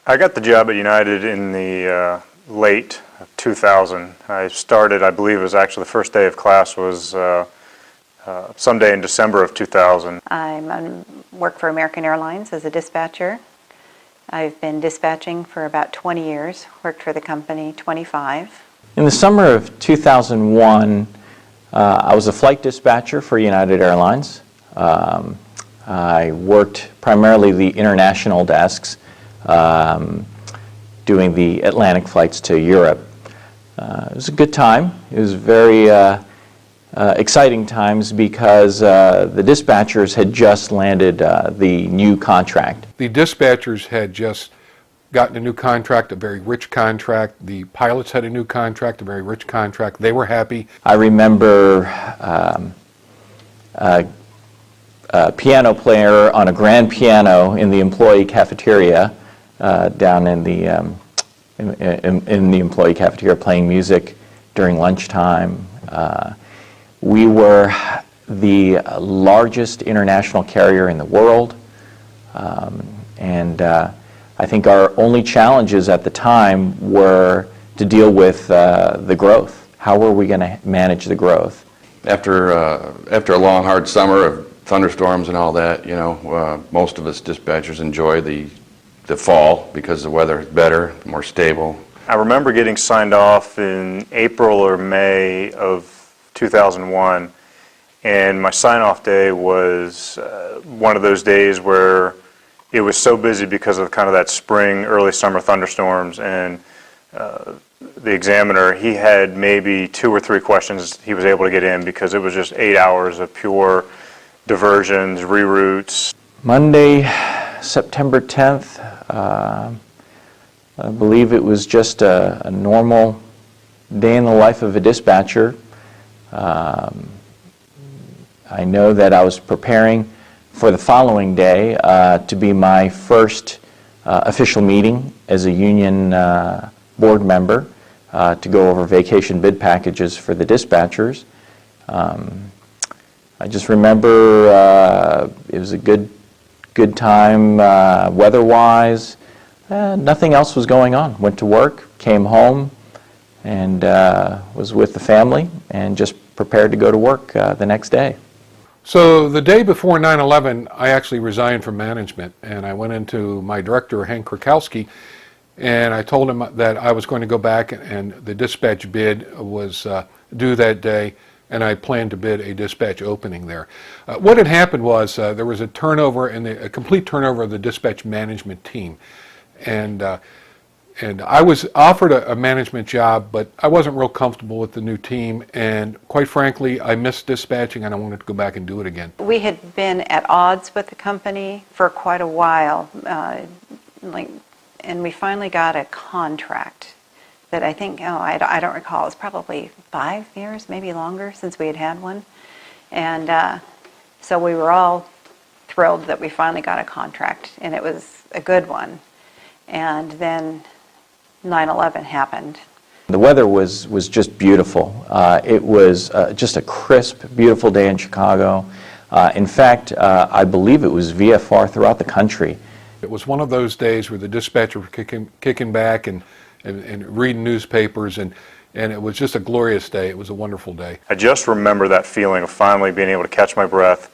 I got the job at United in the late 2000. I started, I believe it was actually the first day of class was someday in December of 2000. I work for American Airlines as a dispatcher. I've been dispatching for about 20 years, worked for the company 25. In the summer of 2001, I was a flight dispatcher for United Airlines. I worked primarily the international desks, doing the Atlantic flights to Europe. It was a good time. It was very exciting times because the dispatchers had just landed the new contract. The dispatchers had just gotten a new contract, a very rich contract. The pilots had a new contract, a very rich contract. They were happy. I remember a piano player on a grand piano in the employee cafeteria down in the employee cafeteria playing music during lunchtime. We were the largest international carrier in the world, and I think our only challenges at the time were to deal with the growth. How were we going to manage the growth? After a long, hard summer of thunderstorms and all that, you know, most of us dispatchers enjoy the fall because the weather is better, more stable. I remember getting signed off in April or May of 2001, and my sign-off day was one of those days where it was so busy because of kind of that spring, early summer thunderstorms, and the examiner, he had maybe 2 or 3 questions he was able to get in because it was just 8 hours of pure diversions, reroutes. Monday, September 10th, I believe it was just a normal day in the life of a dispatcher. I know that I was preparing for the following day to be my first official meeting as a union board member to go over vacation bid packages for the dispatchers. I just remember it was a good time weather-wise. Nothing else was going on. Went to work, came home, and was with the family and just prepared to go to work the next day. So the day before 9/11, I actually resigned from management, and I went into my director, Hank Krakowski, and I told him that I was going to go back, and the dispatch bid was due that day, and I planned to bid a dispatch opening there. What had happened was there was a turnover, a complete turnover of the dispatch management team, and I was offered a management job, but I wasn't real comfortable with the new team, and quite frankly, I missed dispatching and I wanted to go back and do it again. We had been at odds with the company for quite a while, and we finally got a contract that I think, I don't recall, it was probably 5 years, maybe longer, since we had had one. And so we were all thrilled that we finally got a contract, and it was a good one. And then 9/11 happened. The weather was just beautiful. It was just a crisp, beautiful day in Chicago. In fact, I believe it was VFR throughout the country. It was one of those days where the dispatcher was kicking back and reading newspapers, and it was just a glorious day. It was a wonderful day. I just remember that feeling of finally being able to catch my breath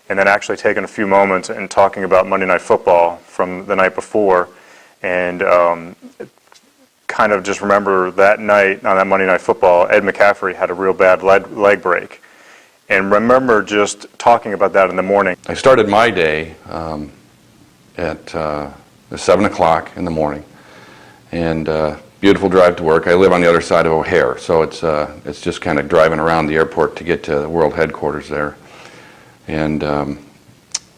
and then actually taking a few moments and talking about Monday Night Football from the night before, and kind of just remember that night on that Monday Night Football, Ed McCaffrey had a real bad leg break, and remember just talking about that in the morning. I started my day at 7 o'clock in the morning, and beautiful drive to work. I live on the other side of O'Hare, so it's just kind of driving around the airport to get to the world headquarters there. And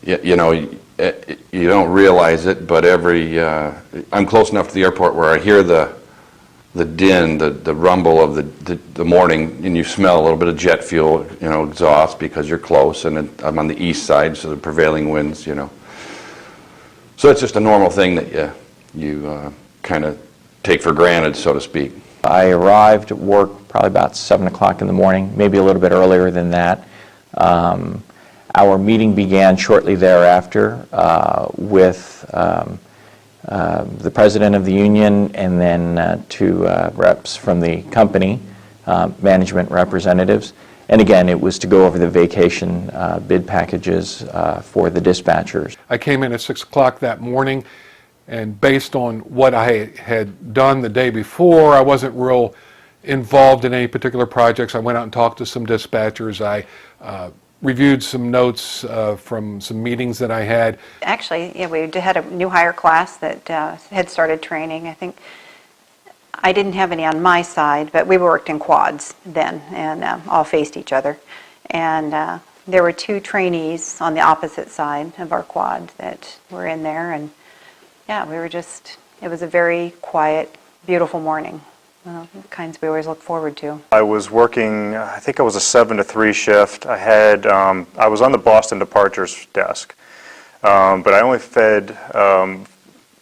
you know, you don't realize it, but I'm close enough to the airport where I hear the din, the rumble of the morning, and you smell a little bit of jet fuel, you know, exhaust because you're close, and I'm on the east side, so the prevailing winds, you know. So it's just a normal thing that you kind of take for granted, so to speak. I arrived at work probably about 7 o'clock in the morning, maybe a little bit earlier than that. Our meeting began shortly thereafter with the president of the union, and then two reps from the company, management representatives. And again, it was to go over the vacation bid packages for the dispatchers. I came in at 6 o'clock that morning, and based on what I had done the day before, I wasn't real involved in any particular projects. I went out and talked to some dispatchers. I reviewed some notes from some meetings that I had. Actually, yeah, we had a new hire class that had started training. I think I didn't have any on my side, but we worked in quads then and all faced each other. And there were two trainees on the opposite side of our quad that were in there. And yeah, it was a very quiet, beautiful morning. The kinds we always look forward to. I was working, I think it was a 7 to 3 shift. I was on the Boston departures desk, but I only fed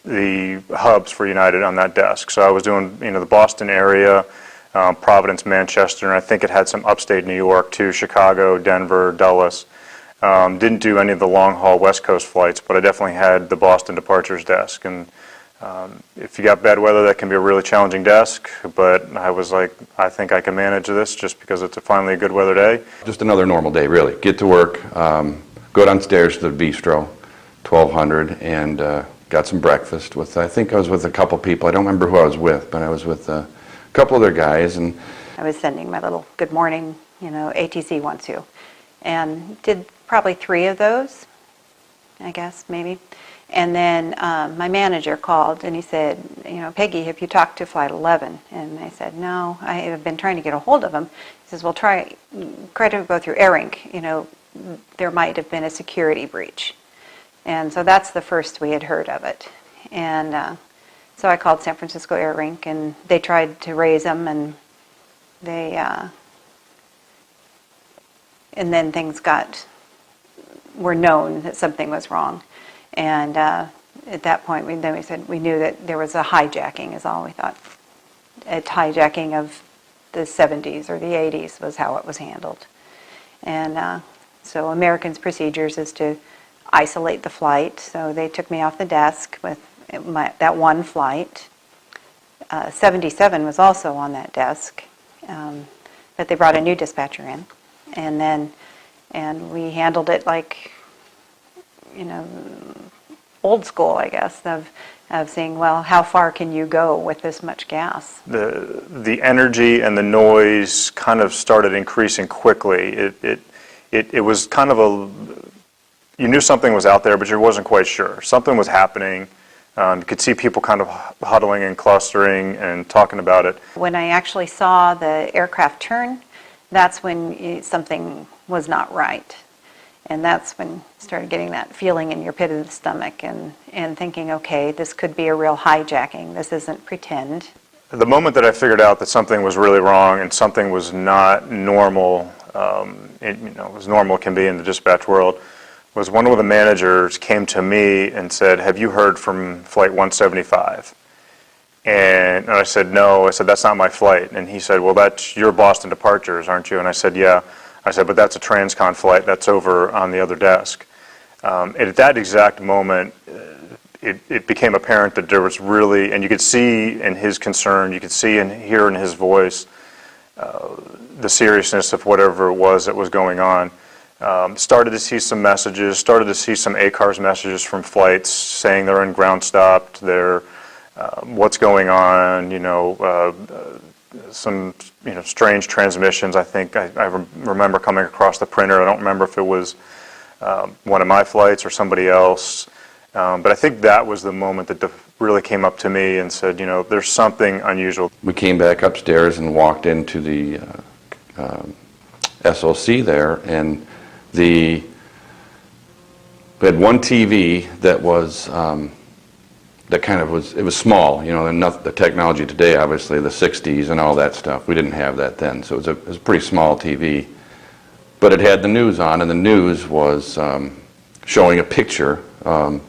the hubs for United on that desk. So I was doing, the Boston area, Providence, Manchester, and I think it had some upstate New York too, Chicago, Denver, Dulles. Didn't do any of the long haul West Coast flights, but I definitely had the Boston departures desk. And if you got bad weather, that can be a really challenging desk, but I was like, I think I can manage this just because it's finally a good weather day. Just another normal day, really. Get to work, go downstairs to the bistro, 1200, and got some breakfast with, I think I was with a couple people. I don't remember who I was with, but I was with a couple other guys. And I was sending my little good morning, ATC wants you. And did probably 3 of those, I guess, maybe. And then my manager called and he said, Peggy, have you talked to Flight 11? And I said, no, I have been trying to get a hold of him. He says, well, try to go through AirInc. There might have been a security breach. And so that's the first we had heard of it. And so I called San Francisco AirInc and they tried to raise them, and and then things were known that something was wrong. And at that point, we said we knew that there was a hijacking is all we thought. A hijacking of the 70s or the 80s was how it was handled. And so American's procedures is to isolate the flight. So they took me off the desk with that one flight. 77 was also on that desk, but they brought a new dispatcher in. And we handled it like, old school, I guess, of saying, well, how far can you go with this much gas? The energy and the noise kind of started increasing quickly. It was kind of you knew something was out there, but you wasn't quite sure. Something was happening. You could see people kind of huddling and clustering and talking about it. When I actually saw the aircraft turn, that's when something was not right. And that's when you started getting that feeling in your pit of the stomach and thinking, okay, this could be a real hijacking. This isn't pretend. The moment that I figured out that something was really wrong and something was not normal, as normal can be in the dispatch world, was one of the managers came to me and said, have you heard from Flight 175? And I said, no. I said, that's not my flight. And he said, well, that's your Boston departures, aren't you? And I said, yeah. I said, but that's a transcon flight. That's over on the other desk. And at that exact moment, it became apparent that there was really, and you could see in his concern, you could see and hear in his voice the seriousness of whatever it was that was going on. Started to see some messages, started to see some ACARS messages from flights saying they're in ground stopped, they're what's going on, some strange transmissions. I think I remember coming across the printer. I don't remember if it was one of my flights or somebody else, but I think that was the moment that really came up to me and said, there's something unusual. we came back upstairs and walked into the SOC there, and we had one TV that was it was small, and the technology today, obviously, the 60s and all that stuff, we didn't have that then, so it was a pretty small TV. But it had the news on, and the news was showing a picture of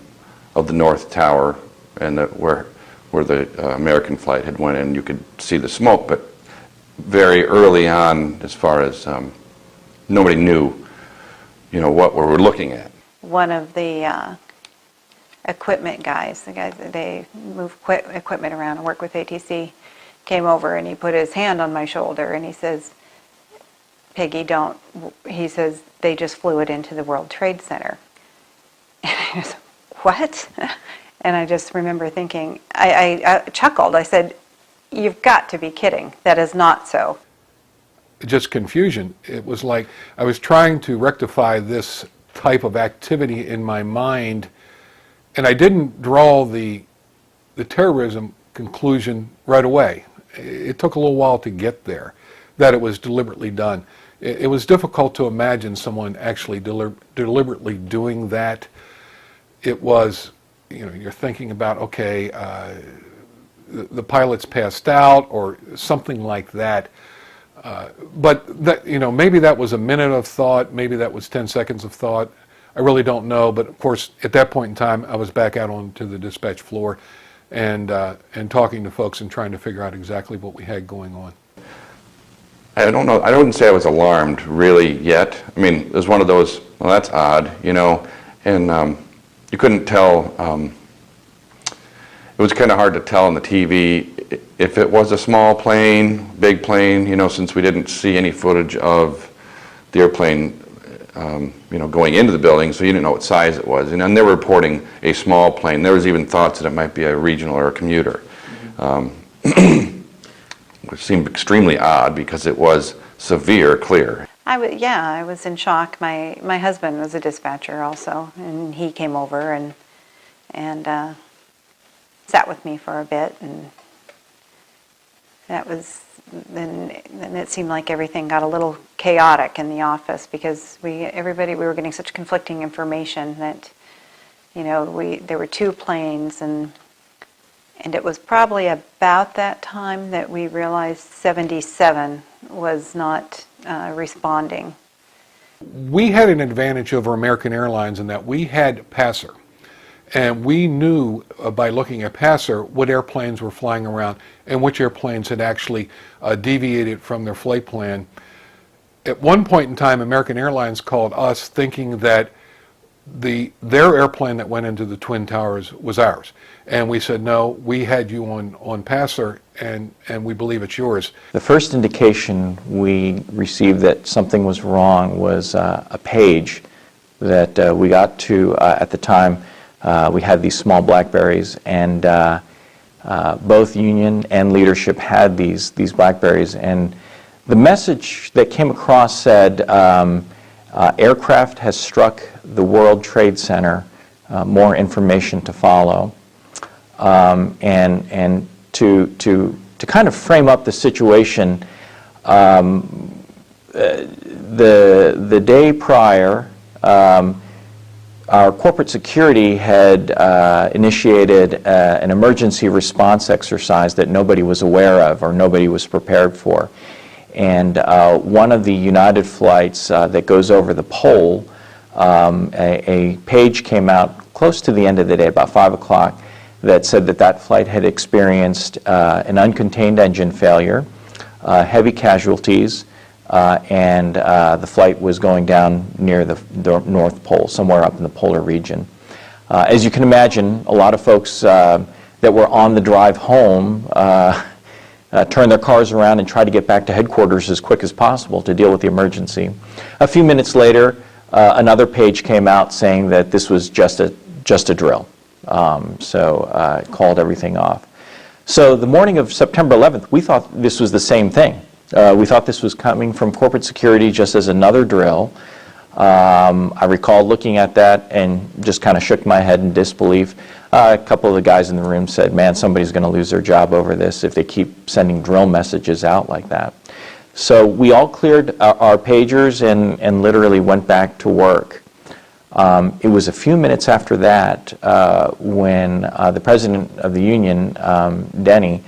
the North Tower and where the American flight had went in. You could see the smoke, but very early on, as far as nobody knew, what we were looking at. One of the equipment guys, the guys that they move equipment around and work with ATC, came over and he put his hand on my shoulder and he says, Peggy, don't, he says, they just flew it into the World Trade Center. And I was, what? And I just remember thinking, I chuckled. I said, you've got to be kidding. That is not so. Just confusion. It was like I was trying to rectify this type of activity in my mind, and I didn't draw the terrorism conclusion right away. It took a little while to get there, that it was deliberately done. It was difficult to imagine someone actually deliberately doing that. It was, you're thinking about, okay, the pilot's passed out or something like that. But that, maybe that was a minute of thought, maybe that was 10 seconds of thought. I really don't know, but of course, at that point in time, I was back out onto the dispatch floor and talking to folks and trying to figure out exactly what we had going on. I don't know. I wouldn't say I was alarmed really yet. I mean, it was one of those, well, that's odd, and you couldn't tell. It was kind of hard to tell on the TV if it was a small plane, big plane, since we didn't see any footage of the airplane, going into the building, so you didn't know what size it was. And they were reporting a small plane. There was even thoughts that it might be a regional or a commuter. Which seemed extremely odd because it was severe clear. I was in shock. My husband was a dispatcher also, and he came over and sat with me for a bit, and that was then it seemed like everything got a little chaotic in the office because we were getting such conflicting information that there were two planes, and it was probably about that time that we realized 77 was not responding. We had an advantage over American Airlines in that we had PASSER. And we knew by looking at PASSER what airplanes were flying around and which airplanes had actually deviated from their flight plan. At one point in time, American Airlines called us thinking that their airplane that went into the Twin Towers was ours. And we said, no, we had you on PASSER, and we believe it's yours. The first indication we received that something was wrong was a page that we got to at the time. We had these small BlackBerries, and both union and leadership had these BlackBerries. And the message that came across said, aircraft has struck the World Trade Center, more information to follow. And to kind of frame up the situation, the day prior, our corporate security had initiated an emergency response exercise that nobody was aware of or nobody was prepared for. And one of the United flights that goes over the pole, a page came out close to the end of the day, about 5 o'clock, that said that flight had experienced an uncontained engine failure, heavy casualties, and the flight was going down near the North Pole, somewhere up in the polar region. As you can imagine, a lot of folks that were on the drive home turned their cars around and tried to get back to headquarters as quick as possible to deal with the emergency. A few minutes later, another page came out saying that this was just a drill. So it called everything off. So the morning of September 11th, we thought this was the same thing. We thought this was coming from corporate security just as another drill. I recall looking at that and just kind of shook my head in disbelief. A couple of the guys in the room said, man, somebody's going to lose their job over this if they keep sending drill messages out like that. So we all cleared our pagers and literally went back to work. It was a few minutes after that when the president of the union, Denny,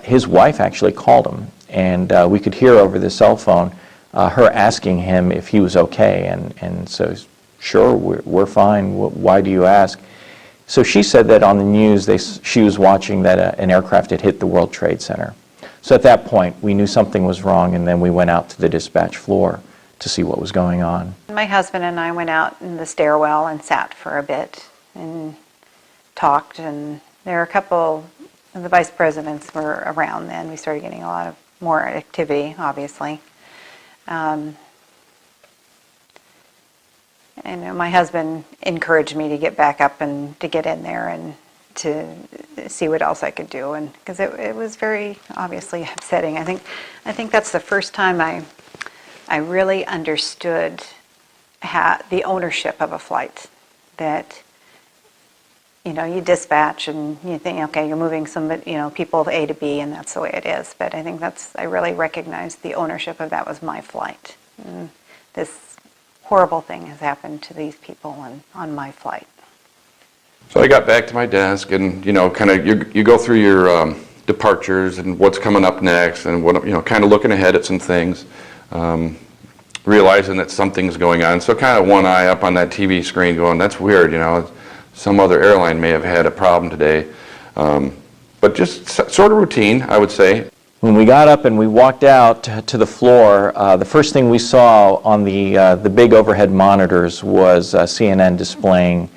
his wife actually called him. And we could hear over the cell phone her asking him if he was okay. And so, sure, we're fine. Why do you ask? So she said that on the news she was watching that an aircraft had hit the World Trade Center. So at that point, we knew something was wrong, and then we went out to the dispatch floor to see what was going on. My husband and I went out in the stairwell and sat for a bit, and talked, and there were a couple of the vice presidents were around then. We started getting a lot of more activity, obviously. And my husband encouraged me to get back up and to get in there and to see what else I could do, and because it was very obviously upsetting. I think that's the first time I really understood the ownership of a flight. That you dispatch and you think, okay, you're moving people of A to B, and that's the way it is. But I think I really recognized the ownership of that was my flight. And this horrible thing has happened to these people on my flight. So I got back to my desk, and kind of you go through your departures and what's coming up next, and what kind of looking ahead at some things, realizing that something's going on. So kind of one eye up on that TV screen, going, "That's weird." Some other airline may have had a problem today, but just sort of routine, I would say. When we got up and we walked out to the floor, the first thing we saw on the big overhead monitors was CNN displaying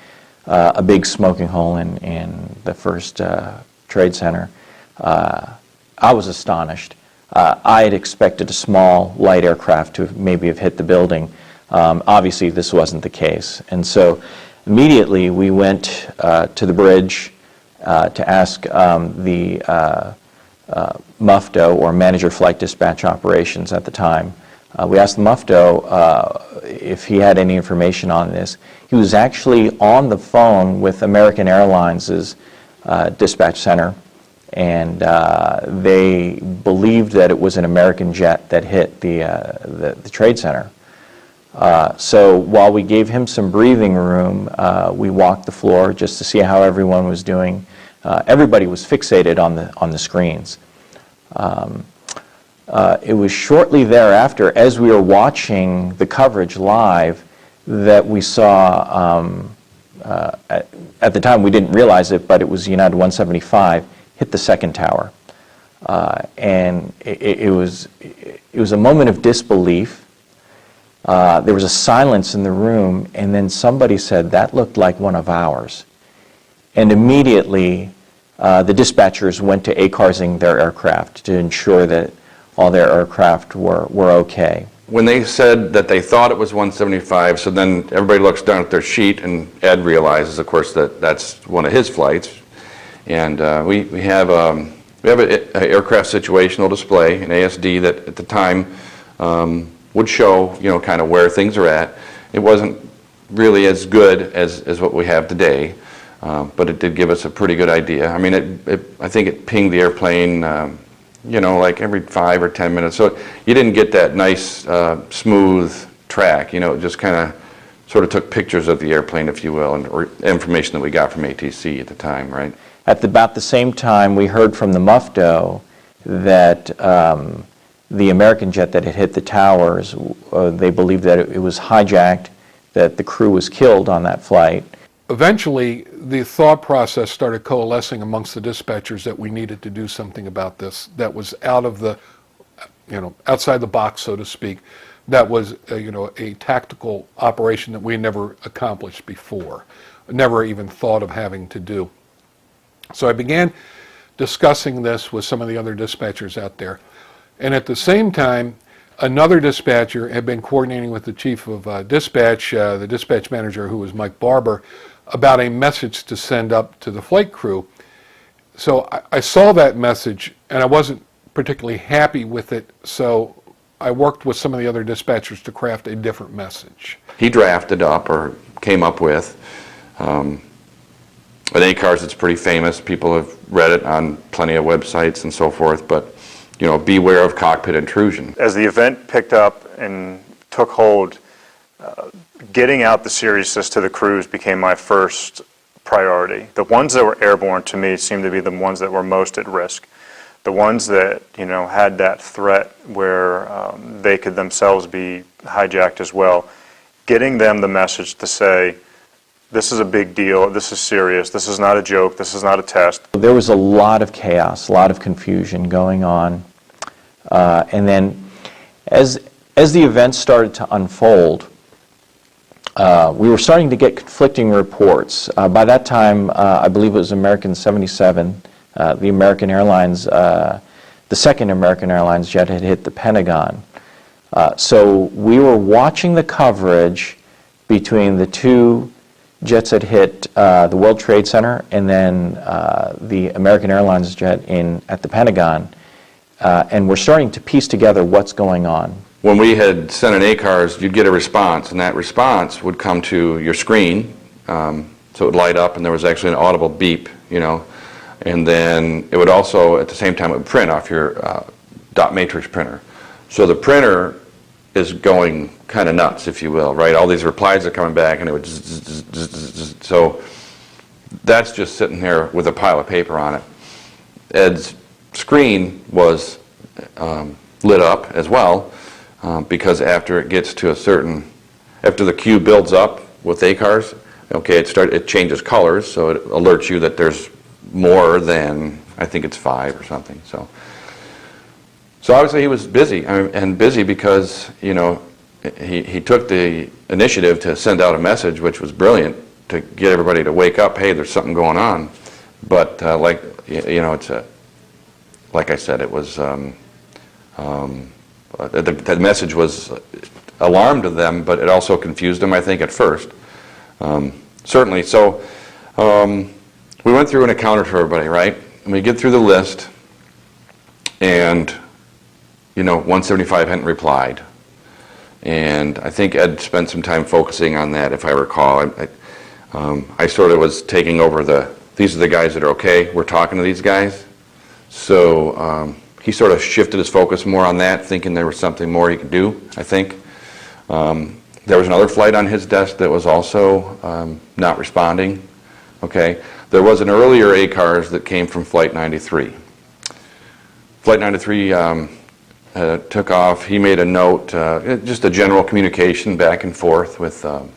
a big smoking hole in the first trade center. I was astonished. I had expected a small light aircraft to maybe have hit the building. Obviously, this wasn't the case. And so immediately we went to the bridge to ask the MUFDO, or Manager Flight Dispatch Operations at the time. We asked the MUFDO if he had any information on this. He was actually on the phone with American Airlines' dispatch center, and they believed that it was an American jet that hit the trade center. So while we gave him some breathing room, we walked the floor just to see how everyone was doing. Everybody was fixated on the screens. It was shortly thereafter, as we were watching the coverage live, that we saw, at the time we didn't realize it, but it was United 175 hit the second tower. And it was a moment of disbelief. There was a silence in the room, and then somebody said, "That looked like one of ours." And immediately, the dispatchers went to ACARsing their aircraft to ensure that all their aircraft were okay. When they said that they thought it was 175, so then everybody looks down at their sheet, and Ed realizes, of course, that that's one of his flights. And we have an aircraft situational display, an ASD, that at the time would show, kind of where things are at. It wasn't really as good as what we have today, but it did give us a pretty good idea. I mean, I think it pinged the airplane, like every 5 or 10 minutes. So you didn't get that nice, smooth track. It just kind of sort of took pictures of the airplane, if you will, or information that we got from ATC at the time, right? At about the same time, we heard from the MUFDO that the American jet that had hit the towers, they believed that it was hijacked, that the crew was killed on that flight. Eventually, the thought process started coalescing amongst the dispatchers that we needed to do something about this. That was out of the, outside the box, so to speak. That was, a tactical operation that we never accomplished before, never even thought of having to do. So I began discussing this with some of the other dispatchers out there. And at the same time, another dispatcher had been coordinating with the chief of dispatch, the dispatch manager, who was Mike Barber, about a message to send up to the flight crew. So I saw that message, and I wasn't particularly happy with it, so I worked with some of the other dispatchers to craft a different message. He drafted up, or came up with, at ACARS, it's pretty famous. People have read it on plenty of websites and so forth, but beware of cockpit intrusion. As the event picked up and took hold, getting out the seriousness to the crews became my first priority. The ones that were airborne, to me, seemed to be the ones that were most at risk. The ones that, had that threat where they could themselves be hijacked as well. Getting them the message to say, this is a big deal, this is serious, this is not a joke, this is not a test. There was a lot of chaos, a lot of confusion going on. And then as the event started to unfold, we were starting to get conflicting reports. By that time, I believe it was American 77, the American Airlines, the second American Airlines jet had hit the Pentagon. So we were watching the coverage between the two jets that hit the World Trade Center and then the American Airlines jet at the Pentagon, and we're starting to piece together what's going on. When we had sent an ACARS, you'd get a response, and that response would come to your screen, so it would light up, and there was actually an audible beep, and then it would also, at the same time, it would print off your dot matrix printer. So the printer is going kind of nuts, if you will, right? All these replies are coming back, and it would so that's just sitting there with a pile of paper on it. Ed's screen was lit up as well, because after it gets to after the queue builds up with ACARS, okay, it changes colors, so it alerts you that there's more than, I think it's 5 or something. So obviously he was busy, and busy because, he took the initiative to send out a message, which was brilliant, to get everybody to wake up, hey, there's something going on. But like I said, it was, the message was alarmed to them, but it also confused them, I think, at first. Certainly. So we went through and accounted for everybody, right? And we get through the list, and 175 hadn't replied. And I think Ed spent some time focusing on that, if I recall. I sort of was taking over these are the guys that are okay, we're talking to these guys. So he sort of shifted his focus more on that, thinking there was something more he could do, I think. There was another flight on his desk that was also not responding. Okay. There was an earlier ACARS that came from Flight 93. Flight 93 took off. He made a note, just a general communication back and forth with the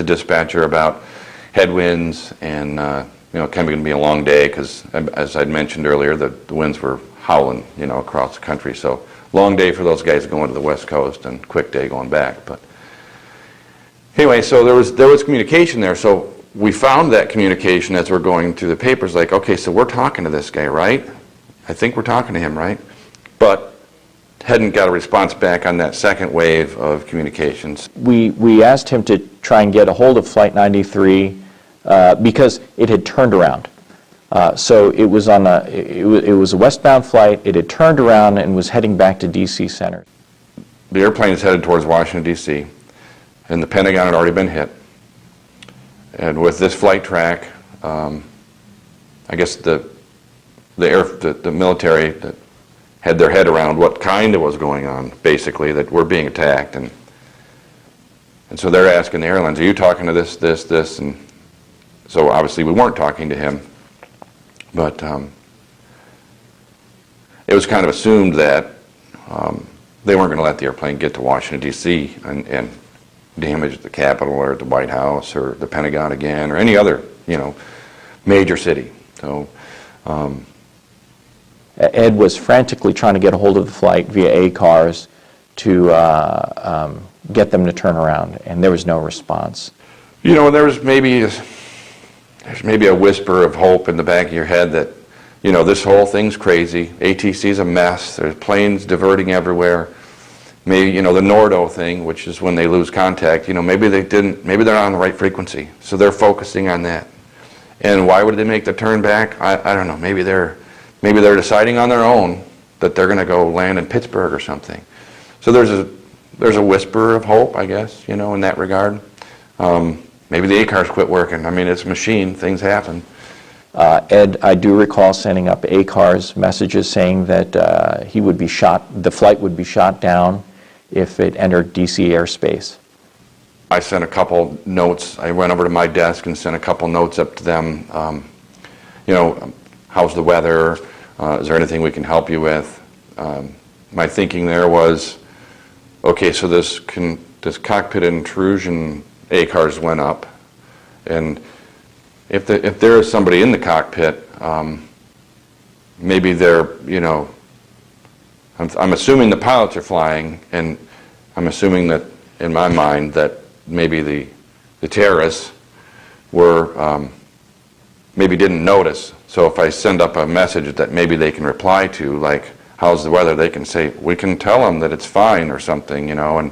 dispatcher about headwinds and kind of going to be a long day because, as I'd mentioned earlier, the winds were howling, across the country. So long day for those guys going to the West Coast and quick day going back. But anyway, so there was communication there. So we found that communication as we're going through the papers. Like, okay, so we're talking to this guy, right? I think we're talking to him, right? But hadn't got a response back on that second wave of communications. We asked him to try and get a hold of Flight 93 because it had turned around. So it was it was a westbound flight. It had turned around and was heading back to D.C. Center. The airplane is headed towards Washington, D.C., and the Pentagon had already been hit. And with this flight track, I guess the military that had their head around what kind of was going on, basically, that we're being attacked. And so they're asking the airlines, are you talking to this? And so obviously we weren't talking to him. But it was kind of assumed that they weren't going to let the airplane get to Washington, D.C. and damage the Capitol or the White House or the Pentagon again or any other, major city. So Ed was frantically trying to get a hold of the flight via ACARS to get them to turn around, and there was no response. There's maybe a whisper of hope in the back of your head that, this whole thing's crazy. ATC's a mess. There's planes diverting everywhere. Maybe, the Nordo thing, which is when they lose contact, maybe they're not on the right frequency. So they're focusing on that. And why would they make the turn back? I don't know. Maybe they're deciding on their own that they're going to go land in Pittsburgh or something. So there's a whisper of hope, I guess, in that regard. Maybe the ACARS quit working. I mean, it's a machine. Things happen. Ed, I do recall sending up ACARS messages saying that the flight would be shot down if it entered D.C. airspace. I sent a couple notes. I went over to my desk and sent a couple notes up to them. How's the weather? Is there anything we can help you with? My thinking there was, okay, so this cockpit intrusion ACARS went up, and if there is somebody in the cockpit, maybe they're, I'm assuming the pilots are flying, and I'm assuming that, in my mind, that maybe the terrorists were, maybe didn't notice. So if I send up a message that maybe they can reply to, like, how's the weather, they can say, we can tell them that it's fine or something, you know, and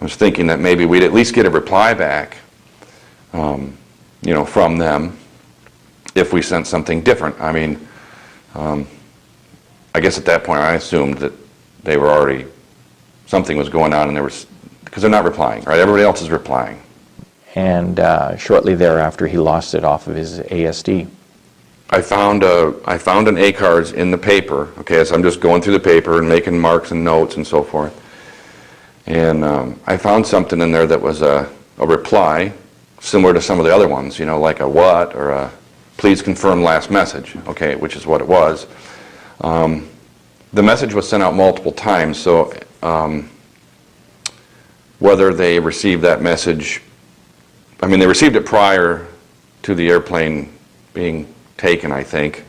I was thinking that maybe we'd at least get a reply back, you know, from them if we sent something different. I mean, I guess at that point I assumed that they were already, something was going on, and there was, because they're not replying, right? Everybody else is replying. And shortly thereafter, he lost it off of his ASD. I found an A cards in the paper. Okay, so I'm just going through the paper and making marks and notes and so forth. And I found something in there that was a reply, similar to some of the other ones, you know, like a what or a please confirm last message, okay, which is what it was. The message was sent out multiple times, so whether they received that message, I mean, they received it prior to the airplane being taken, I think,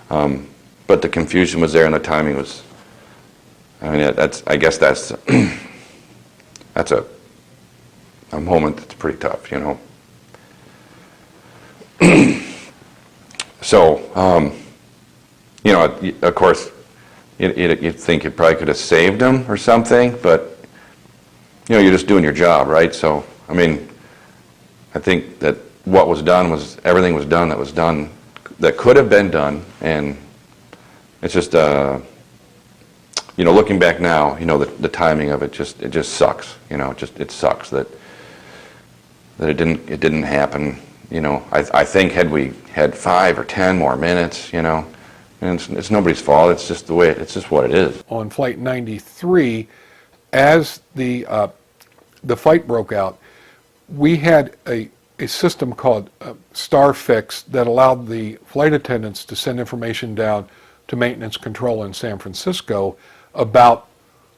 but the confusion was there and the timing was, I mean, I guess that's that's a moment that's pretty tough, you know. So, you know, of course, you'd think you probably could have saved them or something, but, you know, you're just doing your job, right? So, I mean, I think that what was done was, everything was done that was done, that could have been done, and it's just, you know, looking back now, you know, the timing of it just sucks, you know, it sucks that it didn't happen, you know. I think had we had 5 or 10 more minutes, you know, and it's nobody's fault, it's just the way, it's just what it is. On Flight 93, as the fight broke out, we had a system called StarFix that allowed the flight attendants to send information down to maintenance control in San Francisco about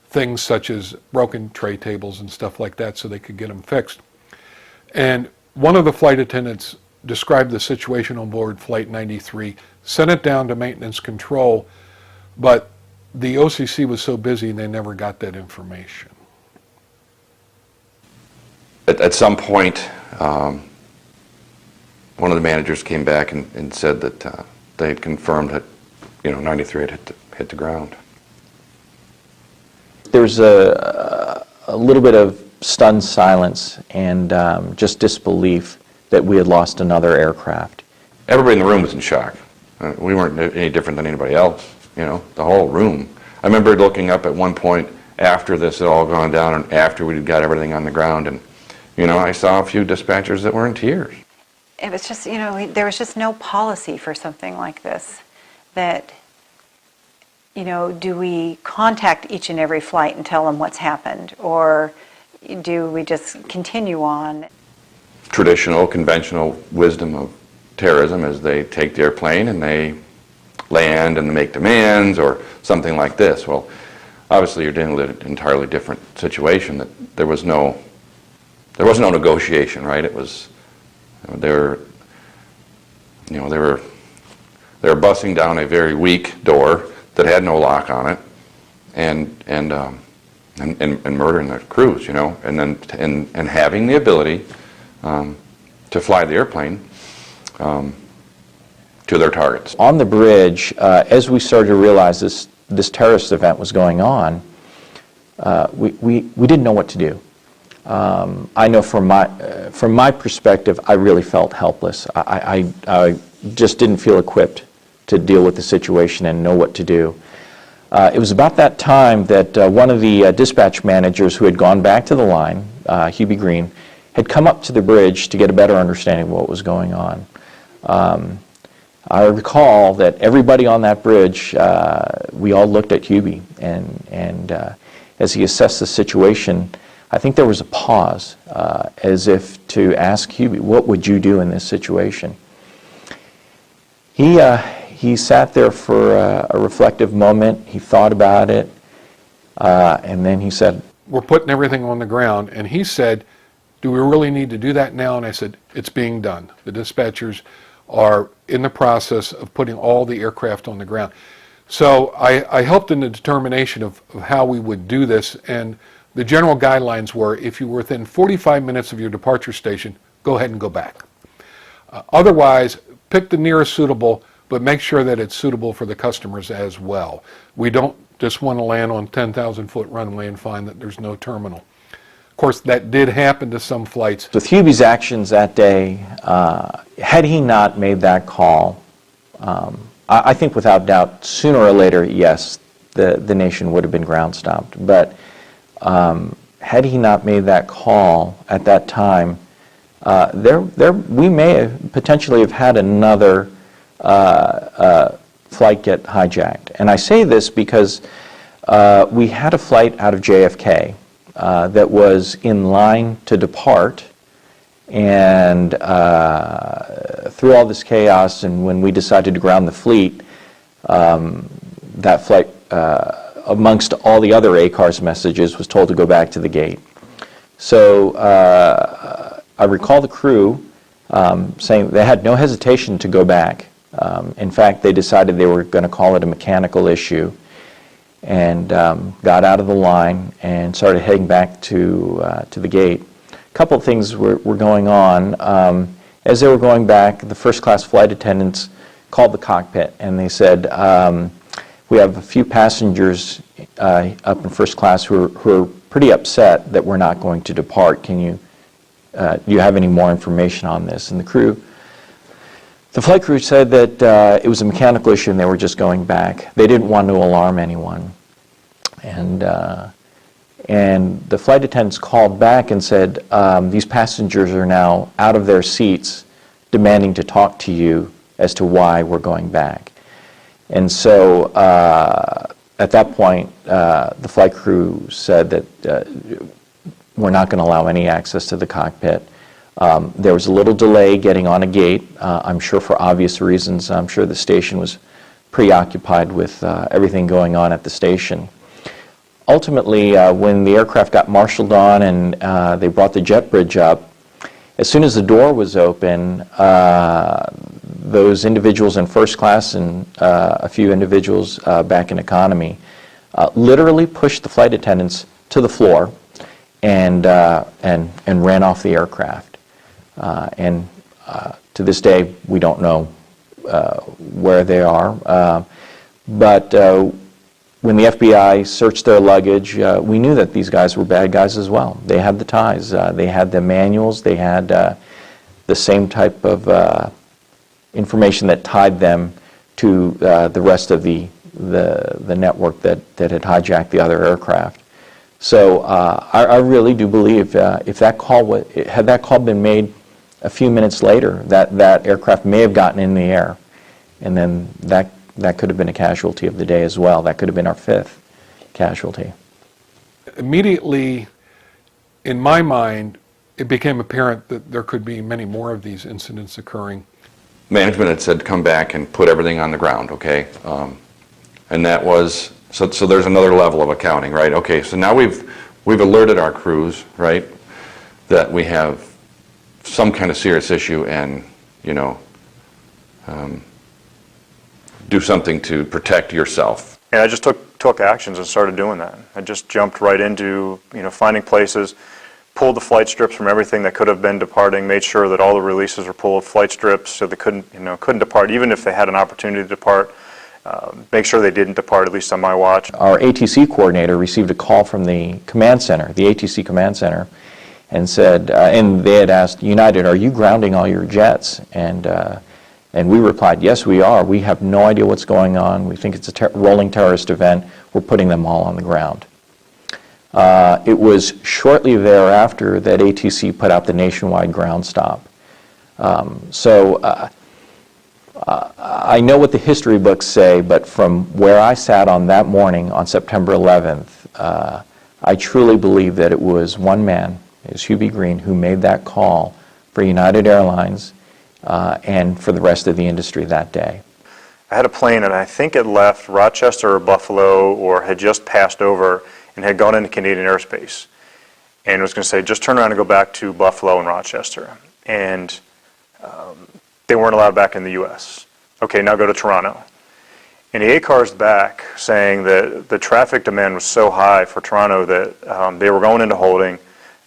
things such as broken tray tables and stuff like that, so they could get them fixed. And one of the flight attendants described the situation on board Flight 93, sent it down to maintenance control, but the OCC was so busy they never got that information. At some point, one of the managers came back and said that they had confirmed that, you know, 93 had hit the ground. There's a little bit of stunned silence and just disbelief that we had lost another aircraft. Everybody in the room was in shock. We weren't any different than anybody else, you know, the whole room. I remember looking up at one point after this had all gone down and after we got everything on the ground, and, you know, I saw a few dispatchers that were in tears. It was just, you know, there was just no policy for something like this. That, you know, do we contact each and every flight and tell them what's happened, or do we just continue on? Traditional, conventional wisdom of terrorism is they take the airplane and they land and make demands or something like this. Well, obviously you're dealing with an entirely different situation. That there was no negotiation, right? It was, they were bussing down a very weak door that had no lock on it, and murdering the crews, you know, and then and having the ability to fly the airplane to their targets. On the bridge, as we started to realize this terrorist event was going on, we didn't know what to do. I know from my perspective, I really felt helpless. I just didn't feel equipped to deal with the situation and know what to do. It was about that time that one of the dispatch managers who had gone back to the line, Hubie Green, had come up to the bridge to get a better understanding of what was going on. I recall that everybody on that bridge, we all looked at Hubie, and as he assessed the situation, I think there was a pause, as if to ask Hubie, what would you do in this situation? He sat there for a reflective moment. He thought about it, and then he said, We're putting everything on the ground, and he said, do we really need to do that now? And I said, it's being done. The dispatchers are in the process of putting all the aircraft on the ground. So I helped in the determination of how we would do this, and the general guidelines were if you were within 45 minutes of your departure station, go ahead and go back. Otherwise, pick the nearest suitable, but make sure that it's suitable for the customers as well. We don't just want to land on 10,000-foot runway and find that there's no terminal. Of course, that did happen to some flights. With Hubie's actions that day, had he not made that call, I think without doubt, sooner or later, yes, the nation would have been ground stopped. But had he not made that call at that time, we may have potentially have had another flight get hijacked. And I say this because we had a flight out of JFK that was in line to depart, and through all this chaos, and when we decided to ground the fleet, that flight, amongst all the other ACARS messages, was told to go back to the gate. So I recall the crew saying they had no hesitation to go back. In fact, they decided they were going to call it a mechanical issue, and got out of the line and started heading back to the gate. A couple of things were going on. As they were going back, the first-class flight attendants called the cockpit, and they said, we have a few passengers up in first class who are pretty upset that we're not going to depart. Do you have any more information on this? And the flight crew said that it was a mechanical issue and they were just going back. They didn't want to alarm anyone. And the flight attendants called back and said, these passengers are now out of their seats demanding to talk to you as to why we're going back. And so at that point, the flight crew said that we're not going to allow any access to the cockpit. There was a little delay getting on a gate, I'm sure for obvious reasons. I'm sure the station was preoccupied with everything going on at the station. Ultimately, when the aircraft got marshaled on and they brought the jet bridge up, as soon as the door was open, those individuals in first class and a few individuals back in economy literally pushed the flight attendants to the floor and ran off the aircraft. And to this day, we don't know where they are. But when the FBI searched their luggage, we knew that these guys were bad guys as well. They had the ties, they had the manuals, they had the same type of information that tied them to the rest of the network that had hijacked the other aircraft. So I really do believe if that call had that call been made a few minutes later, that aircraft may have gotten in the air, and then that could have been a casualty of the day as well. That could have been our fifth casualty. Immediately, in my mind, it became apparent that there could be many more of these incidents occurring. Management had said, come back and put everything on the ground, okay? And that was, so there's another level of accounting, right? Okay, so now we've alerted our crews, right, that we have some kind of serious issue and, do something to protect yourself. And I just took actions and started doing that. I just jumped right into, finding places, pulled the flight strips from everything that could have been departing, made sure that all the releases were pulled flight strips so they couldn't depart, even if they had an opportunity to depart. Make sure they didn't depart, at least on my watch. Our ATC coordinator received a call from the command center, the ATC command center, and said, and they had asked United, are you grounding all your jets? And we replied, yes, we are. We have no idea what's going on. We think it's a rolling terrorist event. We're putting them all on the ground. It was shortly thereafter that ATC put out the nationwide ground stop. I know what the history books say, but from where I sat on that morning on September 11th, I truly believe that it was one man, it was Hubie Green, who made that call for United Airlines and for the rest of the industry that day. I had a plane, and I think it left Rochester or Buffalo or had just passed over and had gone into Canadian airspace. And was going to say, just turn around and go back to Buffalo and Rochester. And they weren't allowed back in the U.S. Okay, now go to Toronto. And the ACAR's back saying that the traffic demand was so high for Toronto that they were going into holding,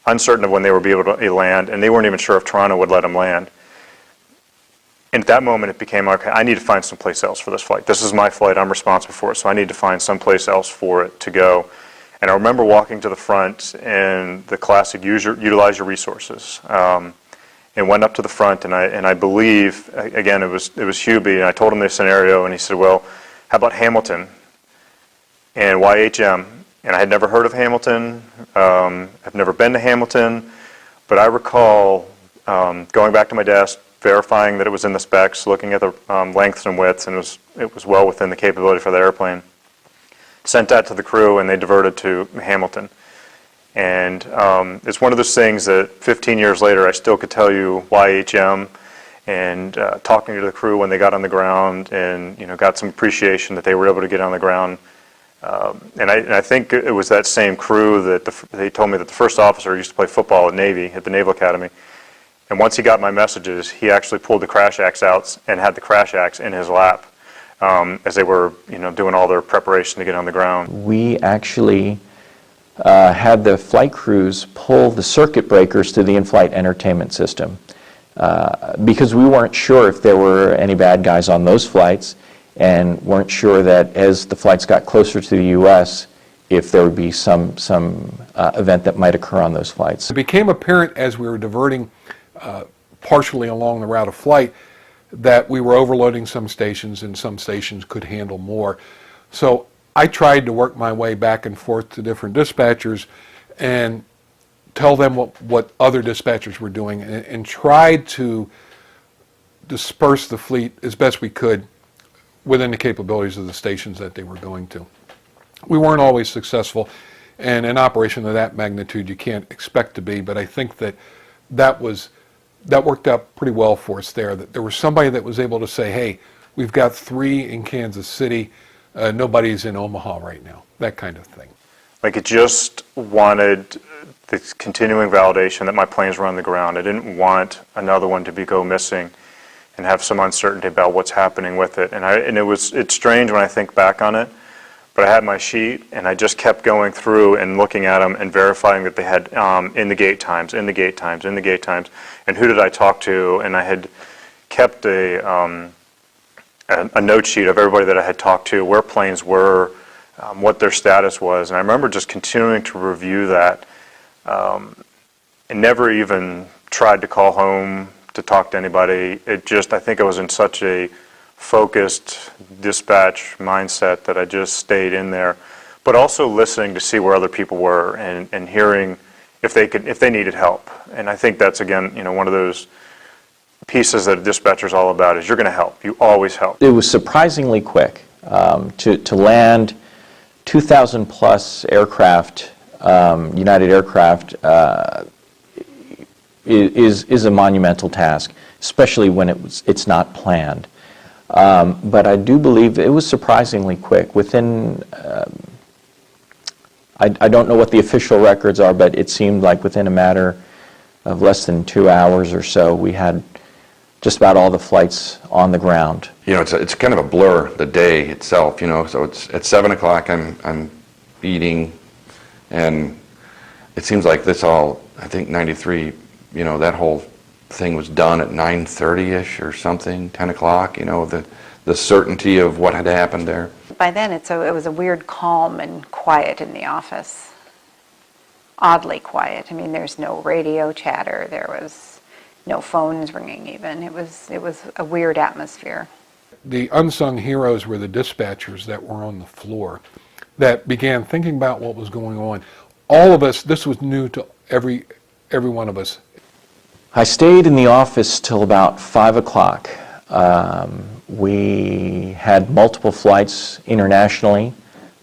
uncertain of when they would be able to land, and they weren't even sure if Toronto would let them land. And at that moment, it became, okay, I need to find someplace else for this flight. This is my flight. I'm responsible for it, so I need to find someplace else for it to go. And I remember walking to the front and the classic utilize your resources. And went up to the front, and I believe, again, it was Hubie, and I told him this scenario, and he said, well, how about Hamilton and YHM? And I had never heard of Hamilton. I've never been to Hamilton, but I recall going back to my desk, verifying that it was in the specs, looking at the lengths and widths, and it was well within the capability for the airplane. Sent that to the crew, and they diverted to Hamilton. And it's one of those things that 15 years later, I still could tell you YHM, and talking to the crew when they got on the ground, and got some appreciation that they were able to get on the ground. And I think it was that same crew that they told me that the first officer used to play football at Navy, at the Naval Academy. And once he got my messages, he actually pulled the crash axe out and had the crash axe in his lap as they were, doing all their preparation to get on the ground. We actually had the flight crews pull the circuit breakers to the in-flight entertainment system because we weren't sure if there were any bad guys on those flights, and weren't sure that as the flights got closer to the U.S., if there would be some event that might occur on those flights. It became apparent as we were diverting partially along the route of flight that we were overloading some stations, and some stations could handle more. So I tried to work my way back and forth to different dispatchers and tell them what other dispatchers were doing, and tried to disperse the fleet as best we could within the capabilities of the stations that they were going to. We weren't always successful, and an operation of that magnitude you can't expect to be, but I think that worked out pretty well for us there, that there was somebody that was able to say, hey, we've got 3 in Kansas City, nobody's in Omaha right now, that kind of thing. Like, it just wanted the continuing validation that my planes were on the ground. I didn't want another one to go missing and have some uncertainty about what's happening with it. And it's strange when I think back on it, but I had my sheet, and I just kept going through and looking at them and verifying that they had in the gate times, and who did I talk to, and I had kept a note sheet of everybody that I had talked to, where planes were, what their status was, and I remember just continuing to review that, and never even tried to call home to talk to anybody. I think I was in such a focused dispatch mindset that I just stayed in there, but also listening to see where other people were, and hearing if they needed help. And I think that's, again, one of those pieces that a dispatcher's all about, is you're going to help. You always help. It was surprisingly quick to land 2,000 plus aircraft, United aircraft, is a monumental task, especially when it's not planned. But I do believe it was surprisingly quick. Within, I don't know what the official records are, but it seemed like within a matter of less than 2 hours or so, we had just about all the flights on the ground. It's kind of a blur, the day itself, so it's at 7 o'clock I'm eating, and it seems like this all, I think 93, that whole thing was done at 9:30ish or something, 10 o'clock, the certainty of what had happened there. By then, it was a weird calm and quiet in the office. Oddly quiet. I mean, there's no radio chatter. There was no phones ringing even. It was a weird atmosphere. The unsung heroes were the dispatchers that were on the floor that began thinking about what was going on. All of us, this was new to every one of us. I stayed in the office till about 5 o'clock. We had multiple flights internationally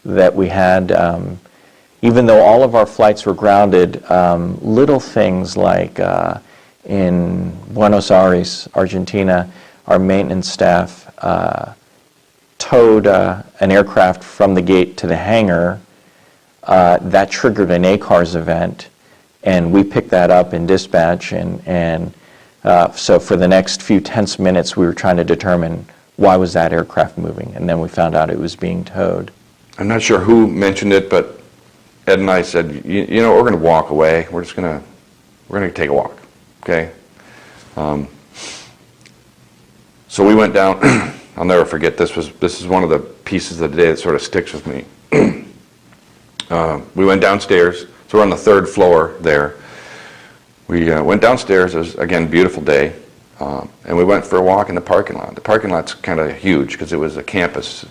that we had. Even though all of our flights were grounded, little things like in Buenos Aires, Argentina, our maintenance staff towed an aircraft from the gate to the hangar. That triggered an ACARS event, and we picked that up in dispatch, and so for the next few tense minutes we were trying to determine why was that aircraft moving? And then we found out it was being towed. I'm not sure who mentioned it, but Ed and I said, you know, we're going to walk away. We're going to take a walk, okay? So we went down. I'll never forget. This is one of the pieces of the day that sort of sticks with me. We went downstairs. So we're on the 3rd floor there. We went downstairs. It was, again, a beautiful day. And we went for a walk in the parking lot. The parking lot's kind of huge because it was a campus,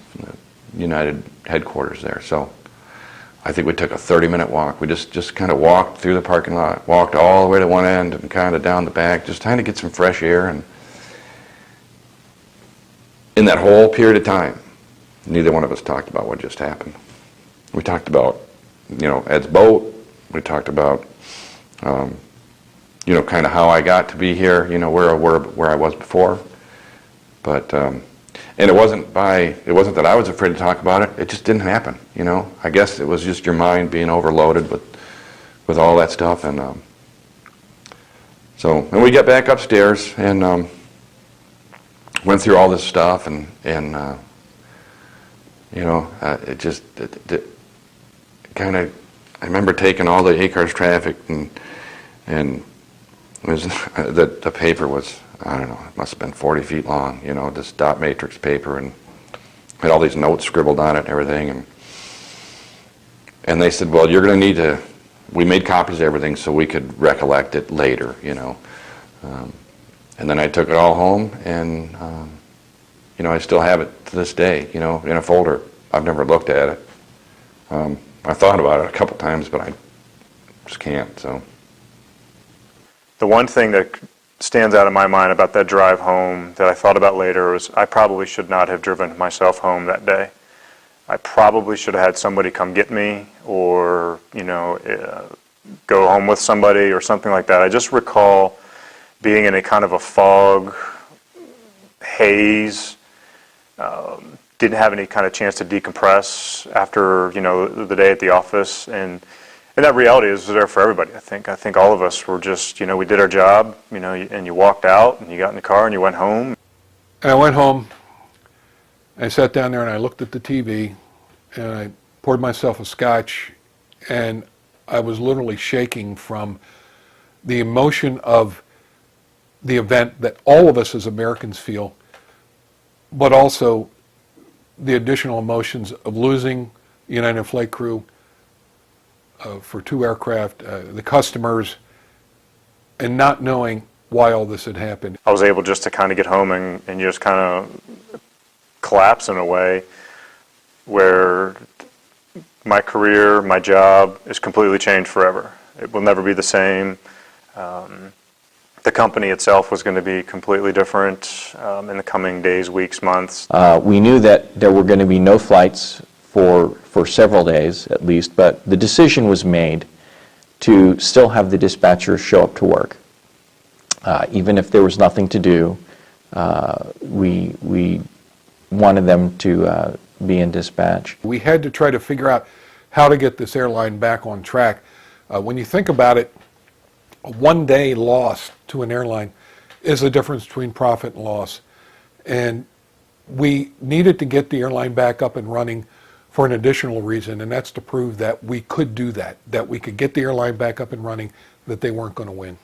United headquarters there. So I think we took a 30-minute walk. We just kind of walked through the parking lot, walked all the way to one end and kind of down the back, just trying to get some fresh air. And in that whole period of time, neither one of us talked about what just happened. We talked about, you know, Ed's boat. We talked about, you know, kind of how I got to be here, you know, where I was before. But, and it wasn't that I was afraid to talk about it. It just didn't happen, you know. I guess it was just your mind being overloaded with all that stuff. And and we got back upstairs and went through all this stuff and you know, it just kind of, I remember taking all the ACARS traffic and it was, the paper was, I don't know, it must have been 40 feet long, you know, this dot matrix paper, and had all these notes scribbled on it and everything. And they said, well, you're going to need to, we made copies of everything so we could recollect it later, you know. And then I took it all home, and, you know, I still have it to this day, you know, in a folder. I've never looked at it. I thought about it a couple times, but I just can't, so. The one thing that stands out in my mind about that drive home that I thought about later was I probably should not have driven myself home that day. I probably should have had somebody come get me, or, you know, go home with somebody or something like that. I just recall being in a kind of a fog, haze, didn't have any kind of chance to decompress after, you know, the day at the office, and that reality is there for everybody. I think all of us were just, you know, we did our job, you know, and you walked out and you got in the car and you went home. And I went home, I sat down there and I looked at the TV and I poured myself a scotch, and I was literally shaking from the emotion of the event that all of us as Americans feel, but also the additional emotions of losing United Flight Crew for 2 aircraft, the customers, and not knowing why all this had happened. I was able just to kind of get home and just kind of collapse in a way where my career, my job is completely changed forever. It will never be the same. The company itself was going to be completely different in the coming days, weeks, months. We knew that there were going to be no flights for several days at least, but the decision was made to still have the dispatchers show up to work. Even if there was nothing to do, we wanted them to be in dispatch. We had to try to figure out how to get this airline back on track. When you think about it, a 1 day loss to an airline is the difference between profit and loss. And we needed to get the airline back up and running for an additional reason, and that's to prove that we could do that we could get the airline back up and running, that they weren't going to win.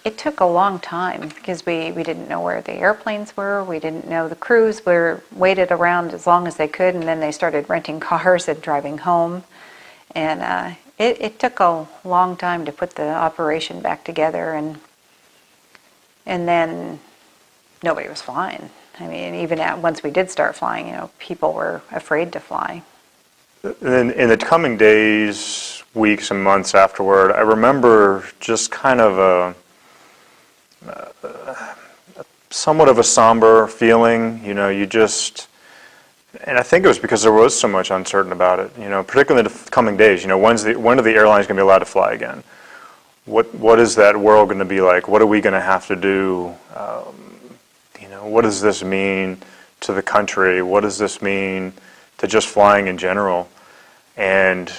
It took a long time because we didn't know where the airplanes were. We didn't know the crews were waited around as long as they could, and then they started renting cars and driving home. And it took a long time to put the operation back together, and then nobody was flying. I mean, even once we did start flying, you know, people were afraid to fly. And in the coming days, weeks, and months afterward, I remember just kind of somewhat of a somber feeling. You know, you just, and I think it was because there was so much uncertain about it. You know, particularly in the coming days. You know, when are the airlines going to be allowed to fly again? What is that world going to be like? What are we going to have to do? You know, what does this mean to the country? What does this mean to just flying in general? And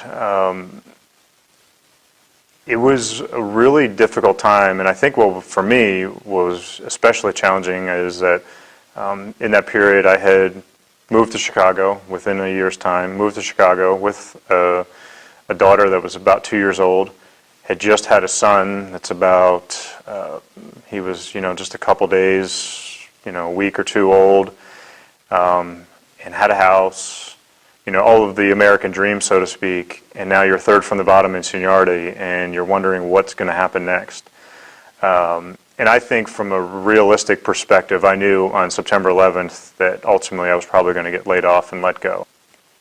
it was a really difficult time, and I think what for me was especially challenging is that In that period, I had moved to Chicago within a year's time, moved to Chicago with a daughter that was about 2 years old, had just had a son that's about, he was, just a couple days, a week or two old, and had a house, all of the American dream, so to speak, and now you're third from the bottom in seniority, and you're wondering what's going to happen next. And I think from a realistic perspective, I knew on September 11th that ultimately I was probably going to get laid off and let go.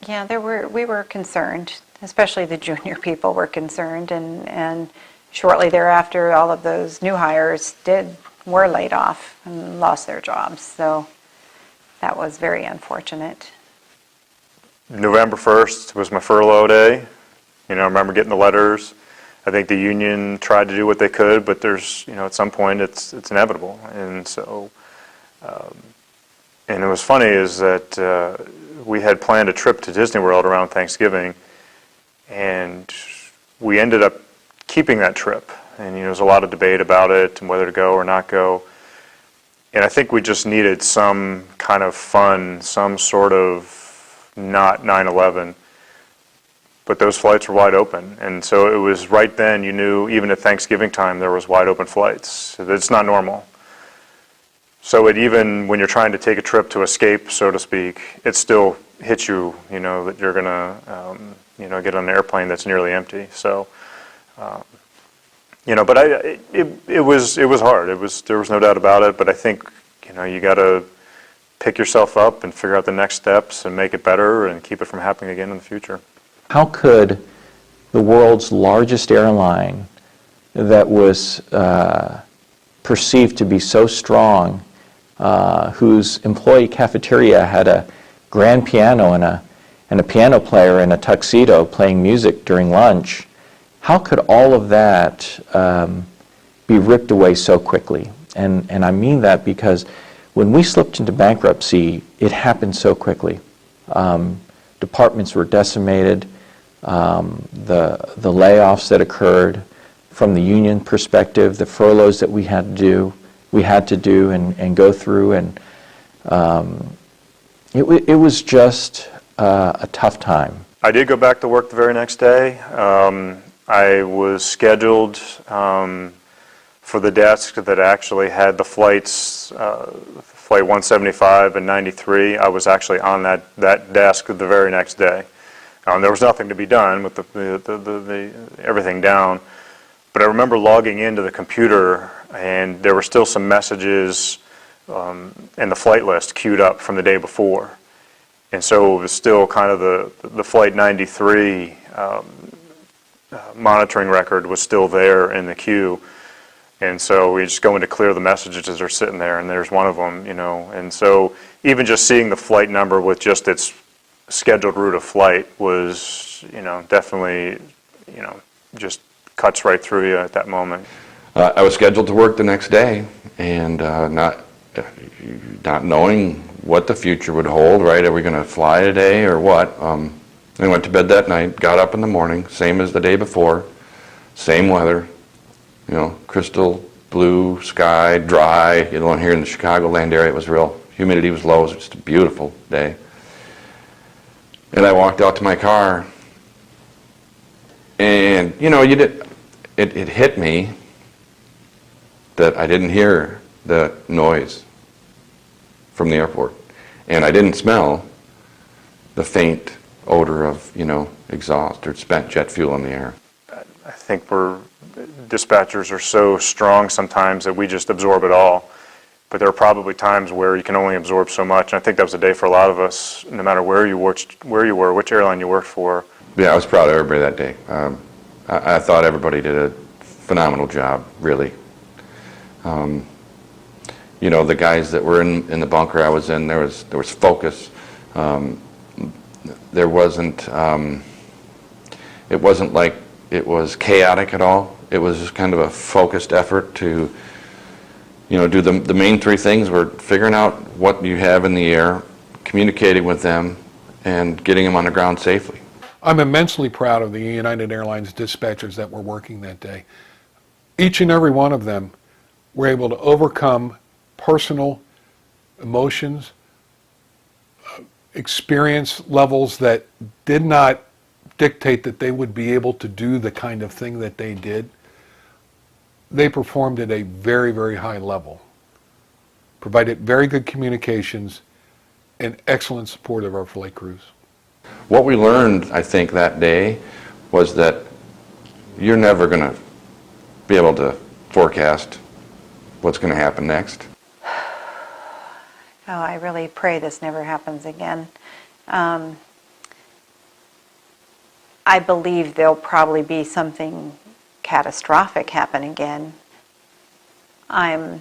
Yeah, we were concerned, especially the junior people were concerned, and shortly thereafter, all of those new hires were laid off and lost their jobs. So that was very unfortunate. November 1st was my furlough day. I remember getting the letters. I think the union tried to do what they could, but there's, at some point it's inevitable. And so, and it was funny is that we had planned a trip to Disney World around Thanksgiving, and we ended up keeping that trip. And, there was a lot of debate about it and whether to go or not go. And I think we just needed some kind of fun, some sort of not 9/11. But those flights were wide open, and so it was right then you knew, even at Thanksgiving time, there was wide open flights. It's not normal. So even when you're trying to take a trip to escape, so to speak, it still hits you, that you're going to, get on an airplane that's nearly empty. So, but it was hard. There was no doubt about it. But I think, you got to pick yourself up and figure out the next steps and make it better and keep it from happening again in the future. How could the world's largest airline that was perceived to be so strong, whose employee cafeteria had a grand piano and a piano player in a tuxedo playing music during lunch, how could all of that be ripped away so quickly? And I mean that because when we slipped into bankruptcy, it happened so quickly. Departments were decimated. The layoffs that occurred from the union perspective, the furloughs that we had to do and go through, and it was just a tough time. I did go back to work the very next day. I was scheduled for the desk that actually had the flights, Flight 175 and 93. I was actually on that desk the very next day. There was nothing to be done with the everything down, but I remember logging into the computer, and there were still some messages in the flight list queued up from the day before, and so it was still kind of the Flight 93 monitoring record was still there in the queue, and so we just go in to clear the messages as they're sitting there, and there's one of them, and so even just seeing the flight number with just its scheduled route of flight was, definitely, just cuts right through you at that moment. I was scheduled to work the next day, and not knowing what the future would hold, right? Are we going to fly today or what? I went to bed that night, got up in the morning, same as the day before, same weather, crystal blue sky, dry. Here in the Chicagoland area, it was real, humidity was low, it was just a beautiful day. And I walked out to my car, and it hit me that I didn't hear the noise from the airport, and I didn't smell the faint odor of exhaust or spent jet fuel in the air. I think dispatchers are so strong sometimes that we just absorb it all. But there are probably times where you can only absorb so much, and I think that was a day for a lot of us, no matter where you were, which airline you worked for. Yeah, I was proud of everybody that day. I thought everybody did a phenomenal job, really. The guys that were in the bunker I was in, there was focus. There wasn't. It wasn't like it was chaotic at all. It was just kind of a focused effort to do the main three things were figuring out what you have in the air, communicating with them, and getting them on the ground safely. I'm immensely proud of the United Airlines dispatchers that were working that day. Each and every one of them were able to overcome personal emotions, experience levels that did not dictate that they would be able to do the kind of thing that they did. They performed at a very, very high level, provided very good communications, and excellent support of our flight crews. What we learned, I think, that day was that you're never going to be able to forecast what's going to happen next. Oh, I really pray this never happens again. I believe there'll probably be something catastrophic happen again. I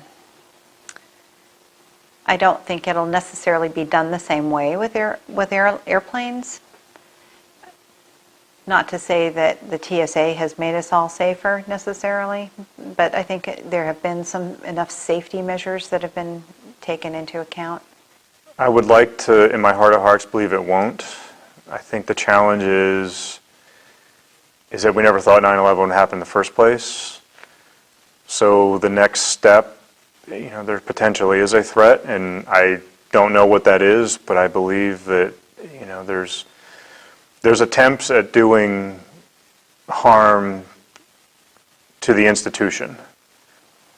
don't think it'll necessarily be done the same way with airplanes. Not to say that the TSA has made us all safer necessarily, but I think there have been enough safety measures that have been taken into account. I would like to, in my heart of hearts, believe it won't. I think the challenge is that we never thought 9/11 would happen in the first place. So the next step, there potentially is a threat, and I don't know what that is, but I believe that, there's attempts at doing harm to the institution.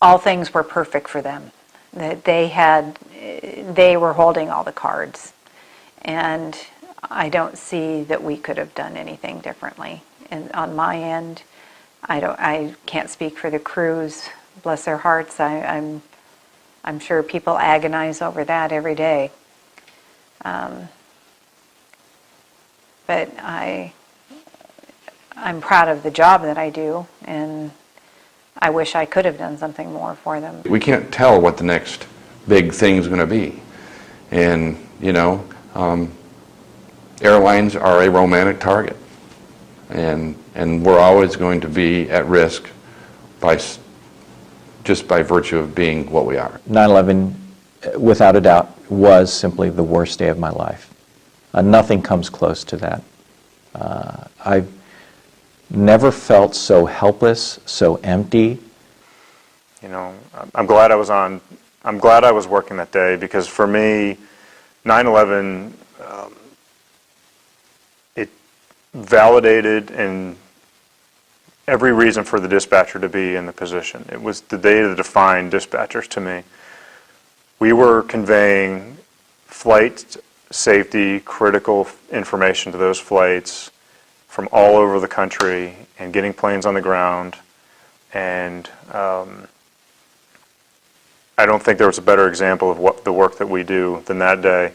All things were perfect for them. That they were holding all the cards, and I don't see that we could have done anything differently. And on my end, I can't speak for the crews. Bless their hearts. I'm sure people agonize over that every day. But I'm proud of the job that I do, and I wish I could have done something more for them. We can't tell what the next big thing's going to be. And, airlines are a romantic target. And we're always going to be at risk just by virtue of being what we are. 9/11, without a doubt, was simply the worst day of my life. Nothing comes close to that. I've never felt so helpless, so empty. I'm glad I was working that day, because for me, 9/11, it validated and every reason for the dispatcher to be in the position. It was the day that defined dispatchers to me. We were conveying flight safety, critical information to those flights from all over the country and getting planes on the ground. And I don't think there was a better example of what the work that we do than that day.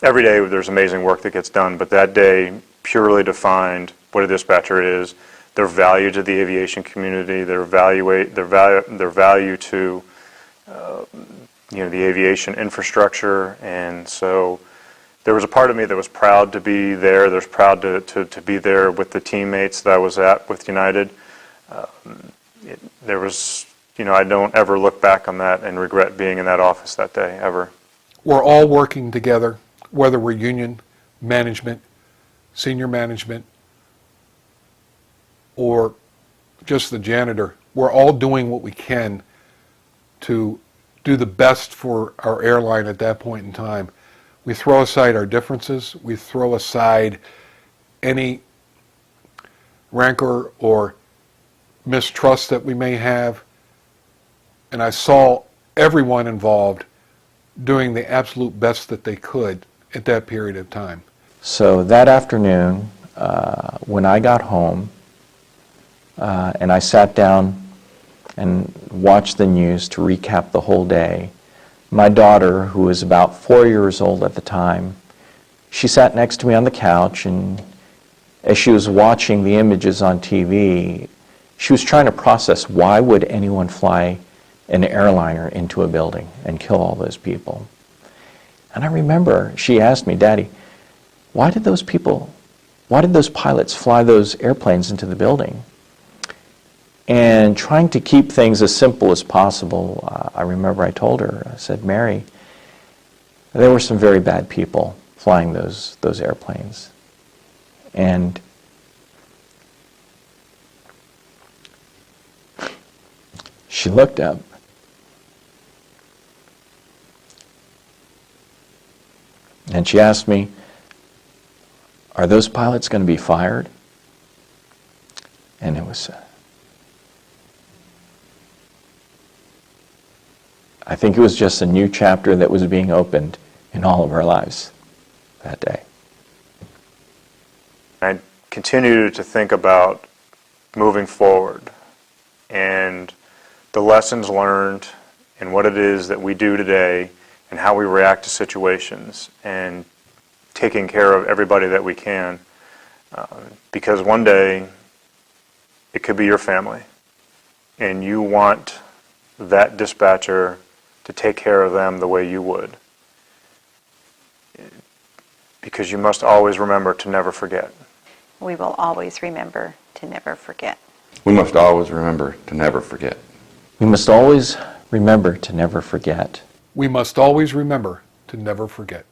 Every day there's amazing work that gets done, but that day purely defined what a dispatcher is, their value to the aviation community, their value to the aviation infrastructure. And so there was a part of me that was proud to be there. There's proud to be there with the teammates that I was at with United. I don't ever look back on that and regret being in that office that day, ever. We're all working together, whether we're union, management, senior management, or just the janitor. We're all doing what we can to do the best for our airline at that point in time. We throw aside our differences. We throw aside any rancor or mistrust that we may have. And I saw everyone involved doing the absolute best that they could at that period of time. So that afternoon, when I got home, and I sat down and watched the news to recap the whole day, my daughter, who was about 4 years old at the time, she sat next to me on the couch, and as she was watching the images on TV, she was trying to process, why would anyone fly an airliner into a building and kill all those people? And I remember she asked me, Daddy, why did those pilots fly those airplanes into the building? And trying to keep things as simple as possible, I remember I told her, I said, Mary, there were some very bad people flying those airplanes. And she looked up And she asked me, are those pilots going to be fired? And it was, I think it was just a new chapter that was being opened in all of our lives that day. I continue to think about moving forward and the lessons learned and what it is that we do today and how we react to situations and taking care of everybody that we can. Because one day it could be your family and you want that dispatcher to take care of them the way you would. Because you must always remember to never forget. We will always remember to never forget. We must always remember to never forget. We must always remember to never forget. We must always remember to never forget.